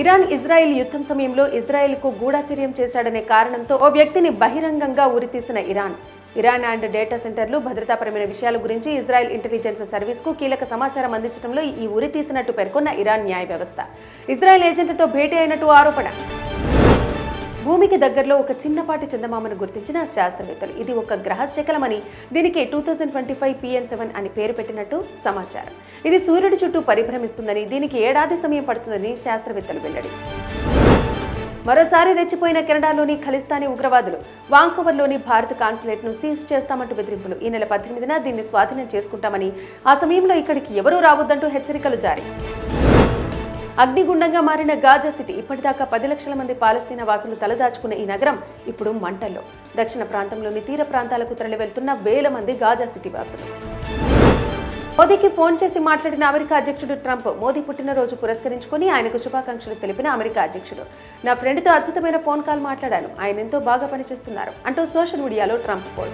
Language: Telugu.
ఇరాన్ ఇజ్రాయెల్ యుద్ధం సమయంలో ఇజ్రాయెల్కు గూఢచర్యం చేశాడనే కారణంతో ఓ వ్యక్తిని బహిరంగంగా ఉరితీసిన ఇరాన్ అండ్ డేటా సెంటర్లు భద్రతాపరమైన విషయాల గురించి ఇజ్రాయెల్ ఇంటెలిజెన్స్ సర్వీస్కు కీలక సమాచారం అందించడంలో ఈ ఉరి తీసినట్టు పేర్కొన్న ఇరాన్ న్యాయ వ్యవస్థ ఇజ్రాయెల్ ఏజెంట్లతో భేటీ అయినట్టు ఆరోపణ. భూమికి దగ్గరలో ఒక చిన్నపాటి చందమామను గుర్తించిన శాస్త్రవేత్తలు ఇది ఒక గ్రహ శకలమని దీనికి 2025 PN7 అని పేరు పెట్టినట్టు సమాచారం. ఇది సూర్యుడి చుట్టూ పరిభ్రమిస్తుందని దీనికి ఏడాది సమయం పడుతుందని శాస్త్రవేత్తలు వెల్లడి. మరోసారి రెచ్చిపోయిన కెనడాలోని ఖలిస్తానీ ఉగ్రవాదులు వాంకోవర్లోని భారత కాన్సులేట్ను సీజ్ చేస్తామంటూ బెదిరింపులు. ఈ నెల 18న దీన్ని స్వాధీనం చేసుకుంటామని ఆ సమయంలో ఇక్కడికి ఎవరూ రావద్దంటూ హెచ్చరికలు జారీ. అగ్నిగుండంగా మారిన గాజా సిటీ ఇప్పటిదాకా 10 లక్షల మంది పాలస్తీనా వాసులు తలదాచుకున్న ఈ నగరం ఇప్పుడు మంటల్లో. దక్షిణ ప్రాంతంలోని తీర ప్రాంతాలకు తరలి వెళ్తున్న వేల మంది గాజా సిటీ వాసులు. మోదీకి ఫోన్ చేసి మాట్లాడిన అమెరికా అధ్యక్షుడు ట్రంప్ మోదీ పుట్టినరోజు పురస్కరించుకుని ఆయనకు శుభాకాంక్షలు తెలిపిన అమెరికా అధ్యక్షుడు. నా ఫ్రెండ్తో అద్భుతమైన ఫోన్ కాల్ మాట్లాడాను, ఆయన ఎంతో బాగా పనిచేస్తున్నారు అంటూ సోషల్ మీడియాలో ట్రంప్ పోస్ట్.